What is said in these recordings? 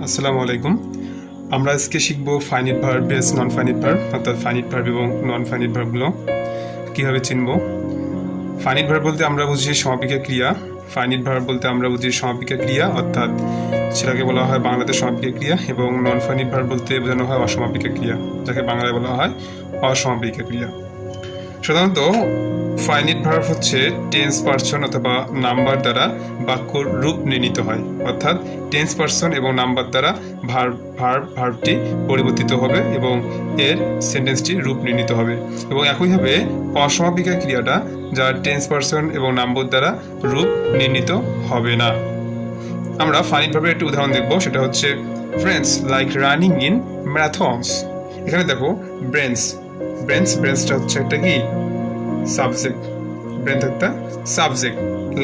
আসসালামু আলাইকুম। আমরা আজকে শিখব ফাইনিট ভার্ব বেস নন ফাইনিট ভার্ব, অর্থাৎ ফাইনিট ভার্ব এবং নন ফাইনিট ভার্বগুলো কীভাবে চিনব। ফাইনিট ভার্ব বলতে আমরা বুঝি সমাপিকা ক্রিয়া, ফাইনিট ভার্ব বলতে আমরা বুঝি সমাপিকা ক্রিয়া, অর্থাৎ সেটাকে বলা হয় বাংলাতে সমাপিকা ক্রিয়া, এবং নন ফাইনিট ভার্ব বলতে বোঝানো হয় অসমাপিকা ক্রিয়া, যাকে বাংলায় বলা হয় অসমাপিকা ক্রিয়া। সাধারণত ফাইনিট ভার্ব হচ্ছে টেন্স পার্সন অথবা নাম্বার দ্বারা বাক্যর রূপ নির্ণীত হয়, অর্থাৎ টেন্স পার্সন এবং নাম্বার দ্বারা ভার্বটি পরিবর্তিত হবে এবং এর সেন্টেন্সটি রূপ নির্ণীত হবে। এবং একইভাবে অসমাপিকা ক্রিয়াটা যার টেন্স পার্সন এবং নাম্বার দ্বারা রূপ নির্ণীত হবে না। আমরা ফাইনিট ভার্বের একটি উদাহরণ দেখব, সেটা হচ্ছে ফ্রেন্ডস লাইক রানিং ইন ম্যারাথনস। এখানে দেখো ব্রেন্সটা হচ্ছে একটা কি সাবজেক্ট, ব্রেন্থ একটা সাবজেক্ট,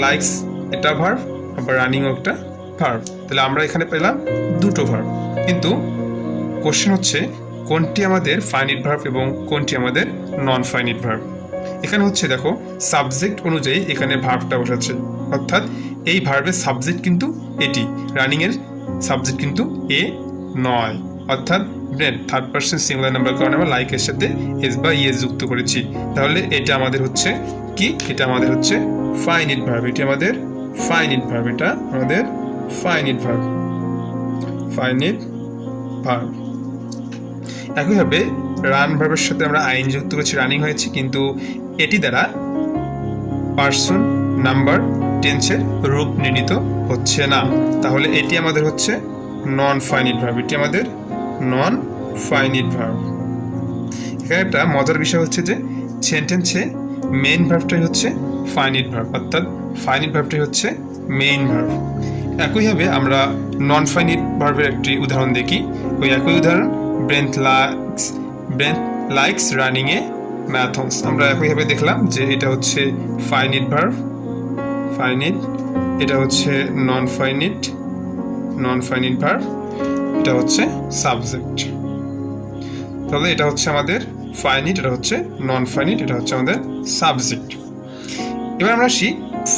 লাইকস এটা ভার্ব, আবার রানিংও একটা ভার্ব। তাহলে আমরা এখানে পেলাম দুটো ভার্ব, কিন্তু কোশ্চেন হচ্ছে কোনটি আমাদের ফাইনিট ভার্ব এবং কোনটি আমাদের নন ফাইনিট ভার্ব। এখানে হচ্ছে দেখো সাবজেক্ট অনুযায়ী এখানে ভার্বটা বসাচ্ছে, অর্থাৎ এই ভার্বের সাবজেক্ট কিন্তু এটি, রানিংয়ের সাবজেক্ট কিন্তু এ নয়, অর্থাৎ ব্রেন্থ থার্ড পারসন সিঙ্গুলার নাম্বার কারণে আমরা লাইকের সাথে এস বা ইএস যুক্ত করেছি। তাহলে এটা আমাদের হচ্ছে কি, এটা আমাদের হচ্ছে ফাইনিট ভার্ব, এটি আমাদের ফাইনিট ভার্ব, এটা আমাদের ফাইনিট ভার্ব, ফাইনিট ভার্ব। একইভাবে রান ভার্বের সাথে আমরা আইন যুক্ত করেছি, রানিং হয়েছে, কিন্তু এটি দ্বারা পার্সন নাম্বার টেন্সের রূপ নির্ণীত হচ্ছে না, তাহলে এটি আমাদের হচ্ছে নন ফাইনিট ভার্ব, এটি আমাদের নন ফাইনিট ভার্ব। এখানে একটা মজার বিষয় হচ্ছে যে সেন্টেন্সে মেইন ভার্বটাই হচ্ছে ফাইনিট ভার্ব, অর্থাৎ ফাইনিট ভার্বটাই হচ্ছে মেইন ভার্ব। একইভাবে আমরা নন ফাইনিট ভার্বের একটি উদাহরণ দেখি, ওই একই উদাহরণ ব্রেন্থ লাইকস রানিং এ ম্যারাথনস। আমরা একইভাবে দেখলাম যে এটা হচ্ছে ফাইনিট ভার্ব, ফাইনিট, এটা হচ্ছে নন ফাইনিট ভার্ব, এটা হচ্ছে সাবজেক্ট। তাহলে এটা হচ্ছে আমাদের ফাইনিট, এটা হচ্ছে নন ফাইনিট, এটা হচ্ছে আমাদের সাবজেক্ট। এবার আমরা আসি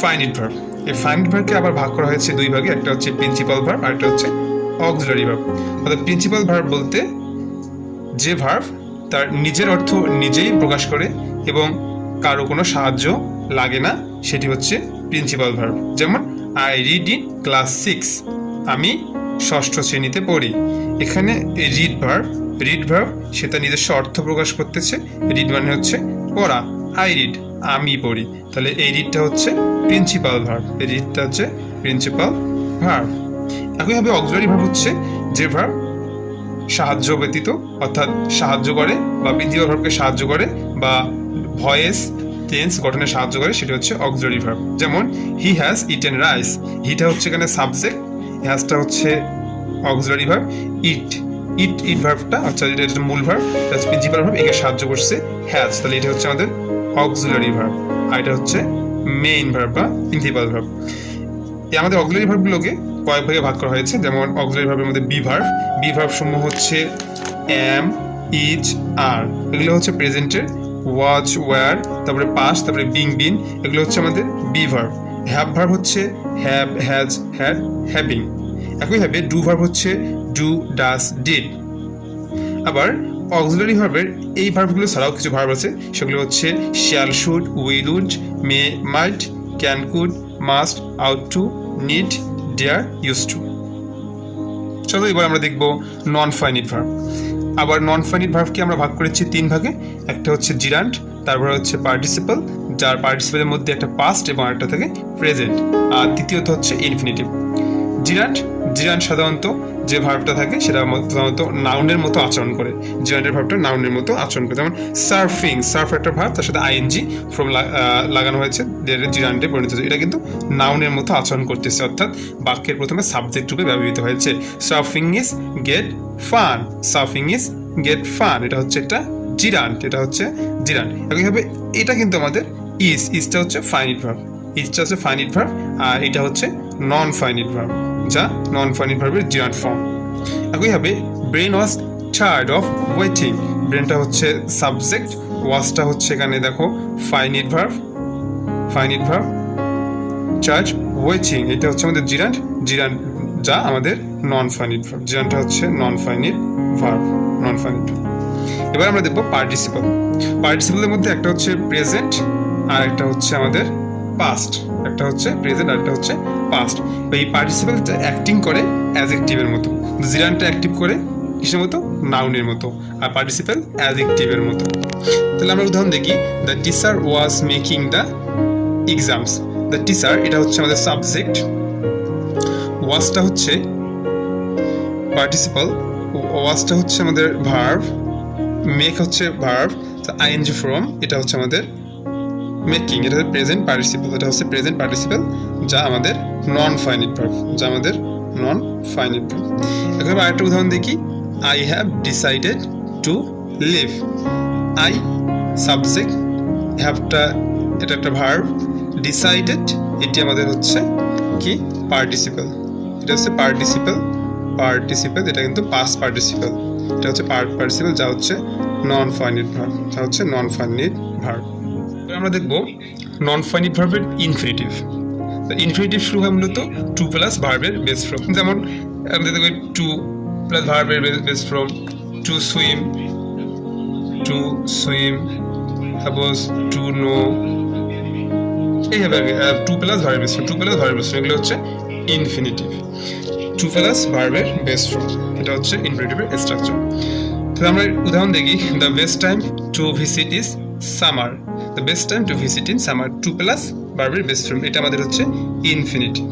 ফাইনিট ভার্ব। এই ফাইনিট ভার্বকে আবার ভাগ করা হয়েছে দুই ভাগে, একটা হচ্ছে প্রিন্সিপাল ভার্ব আর একটা হচ্ছে অক্সিলারি ভার্ব। অর্থাৎ প্রিন্সিপাল ভার্ব বলতে যে ভার্ব তার নিজের অর্থ নিজেই প্রকাশ করে এবং কারো কোনো সাহায্য লাগে না, সেটি হচ্ছে প্রিন্সিপাল ভার্ব। যেমন আই রিড ইন ক্লাস 6, আমি ষষ্ঠ শ্রেণীতে পড়ি। এখানে রিড ভার্ব সে তার নিজস্ব অর্থ প্রকাশ করতেছে, রিড মানে হচ্ছে পড়া, আই রিড আমি পড়ি, তাহলে এই রিডটা হচ্ছে প্রিন্সিপাল ভার্ব, এই রিডটা হচ্ছে প্রিন্সিপাল ভার্ব। একইভাবে অক্সিলারি ভার্ব হচ্ছে যে ভার্ব সাহায্য ব্যতীত, অর্থাৎ সাহায্য করে বা প্রিন্সিপাল ভার্বকে সাহায্য করে বা ভয়েস টেন্স গঠনে সাহায্য করে, সেটা হচ্ছে অক্সিলারি ভার্ব। যেমন হি হ্যাজ ইটেন রাইস, হিটা হচ্ছে এখানে সাবজেক্ট, হ্যাজটা হচ্ছে অক্সিলারি ভার্ব, ইট ভার্বটা অর্থাৎ এটা হচ্ছে মূল ভার্ব, এটা হচ্ছে প্রিন্সিপাল ভার্ব, একে সাহায্য করছে হ্যাজ, তাহলে এটা হচ্ছে আমাদের অক্সিলারি ভার্ব, আর এটা হচ্ছে মেইন ভার্ব বা প্রিন্সিপাল ভার্ব। এই আমাদের অক্সিলারি ভার্বগুলোকে কয়েক ভাগে ভাগ করা হয়েছে। যেমন অক্সিলারি ভার্বের মধ্যে বি ভার্ব সমূহ হচ্ছে এম, ইজ, আর, এগুলো হচ্ছে প্রেজেন্টের, ওয়াজ, ওয়্যার, তারপরে পাস্ট, তারপরে বিন, এগুলো হচ্ছে আমাদের বি ভার্ব। হ্যাভ ভার্ব হচ্ছে হ্যাভ, হ্যাজ, হ্যাড, হ্যাভিং। একইভাবে ডু ভার্ব হচ্ছে ডু, ডাজ, ডিড। আবার অক্সিলারি ভার্বের এই ভার্বগুলো ছাড়াও কিছু ভার্ব আছে, সেগুলো হচ্ছে shall, should, will, would, may, might, can, could, must, ought to, need, dare, use to. চলো এবার আমরা দেখব নন ফাইনিট ভার্ব। আবার নন ফাইনিট ভার্বকে আমরা ভাগ করেছি তিন ভাগে, একটা হচ্ছে জিরান্ট, তারপর হচ্ছে পার্টিসিপল, যার পার্টিসিপলের মধ্যে একটা পাস্ট এবং একটা থাকে প্রেজেন্ট, আর তৃতীয়ত হচ্ছে ইনফিনিটিভ। জিরান্ট সাধারণত যে ভার্বটা থাকে সেটা সাধারণত নাউনের মতো আচরণ করে, জিরান্টের ভার্বটা নাউনের মতো আচরণ করে। যেমন সার্ফ একটা ভার্ব, তার সাথে আইএনজি ফ্রম লাগানো হয়েছে, জিরান্টে পরিণত হয়েছে, এটা কিন্তু নাউনের মতো আচরণ করতেছে, অর্থাৎ বাক্যের প্রথমে সাবজেক্ট রূপে ব্যবহৃত হয়েছে। সার্ফিং ইজ গেট ফান, এটা হচ্ছে একটা জিরান্ট, একইভাবে এটা কিন্তু আমাদের ইজটা হচ্ছে ফাইনিট ভার্ব, আর এটা হচ্ছে নন ফাইনিট ভার্ব, যা নন ফাইনিট ভার্বের জিরান্ট ফর্ম। একইভাবে brain was tired of waiting, ব্রেনটা হচ্ছে সাবজেক্ট, ওয়াজটা হচ্ছে এখানে দেখো ফাইনিট ভার্ব, টায়ার্ড ওয়েটিং এটা হচ্ছে আমাদের জিরান্ট যা আমাদের নন ফাইনিট ভার্ব, যেটা হচ্ছে non finite verb, non finite verb. এবার আমরা দেখবো পার্টিসিপল। পার্টিসিপলের মধ্যে একটা হচ্ছে প্রেজেন্ট আর একটা হচ্ছে আমাদের পাস্ট, একটা হচ্ছে প্রেজেন্ট আর একটা হচ্ছে পাস্ট। এই পার্টিসিপলটা অ্যাক্টিং করে অ্যাডজেক্টিভের মতো, জিরানটা অ্যাক্টিভ করে কিসের মতো, নাউনের মতো, আর পার্টিসিপল অ্যাডজেক্টিভের মতো। তাহলে আমরা উদাহরণ দেখি, the teacher was making the exams. The teacher এটা হচ্ছে আমাদের সাবজেক্ট, ওয়াজটা হচ্ছে পার্টিসিপল, ওয়াজটা হচ্ছে আমাদের ভার্ব, মেক হচ্ছে ভার্ব, আইএনজি ফর্ম এটা হচ্ছে আমাদের মেকিং, এটা হচ্ছে প্রেজেন্ট পার্টিসিপল, এটা হচ্ছে প্রেজেন্ট পার্টিসিপল যা আমাদের নন ফাইনিট ভার্ব, যা আমাদের নন ফাইনিট ভার্ব। এখন আরেকটা উদাহরণ দেখি, I have decided to leave. I subject, হ্যাভটা এটা একটা ভার্ব, ডিসাইডেড এটি আমাদের হচ্ছে কি পার্টিসিপল, এটা হচ্ছে পার্টিসিপল, পার্টিসিপল এটা কিন্তু পাস্ট পার্টিসিপল, এটা হচ্ছে পার্টিসিপল যা হচ্ছে নন ফাইনিট ভার্ব, যা হচ্ছে নন ফাইনিট ভার্ব। আমরা দেখব নন ফাইনিট ভার্বের ইনফিনিটিভ। ইনফিনিটিভ শুরু হয় মূলত টু প্লাস ভার্বের বেস ফ্রম, যেমন আমাদের দেখব টু প্লাস ভার্বের base form, to swim, to swim, suppose to know, এইভাবে টু প্লাস ভার্বের বেস ফ্রম, টু প্লাস ভার্বের বেস ফ্রম এগুলো হচ্ছে ইনফিনিটিভ। টু প্লাস ভার্বের বেস ফ্রম এটা হচ্ছে ইনফিনিটিভের স্ট্রাকচার। তো আমরা উদাহরণ দেখি, the best time to visit is summer. The best time to visit in summer, to plus ভার্বের বেস ফর্ম, এটা আমাদের হচ্ছে ইনফিনিটিভ,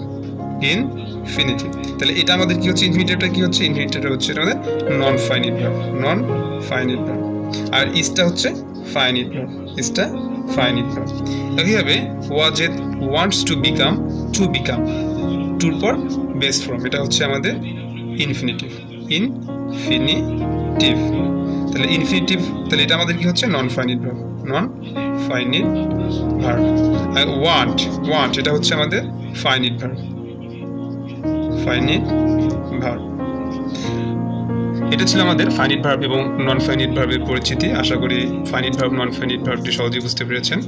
ইনফিনিটিভ। তাহলে এটা আমাদের কি হচ্ছে, ইনফিনিটিভটা কি হচ্ছে, ইনফিনিটিভটা হচ্ছে এটা আমাদের non finite verb, non finite verb. আর ইসটা হচ্ছে ফাইনিট ভার্ব, ইসটা ফাইনিট ভার্ব। একইভাবে Wajed wants to become, to become, টুর পর বেস ফর্ম, এটা হচ্ছে আমাদের ইনফিনিটিভ, ইনফিনিটিভ। তাহলে ইনফিনিটিভ, তাহলে এটা আমাদের কি হচ্ছে non finite verb, non finite verb. আর ওয়ান্ট, ওয়ান্ট এটা হচ্ছে আমাদের ফাইনিট ভার্ব, ফাইনিট ভার্ব। এটা ছিল আমাদের ফাইনিট ভার্ব এবং নন ফাইনিট ভার্বের পরিচিতি। আশা করি ফাইনিট ভার্ব নন ফাইনিট ভার্বটি সহজেই বুঝতে পেরেছেন।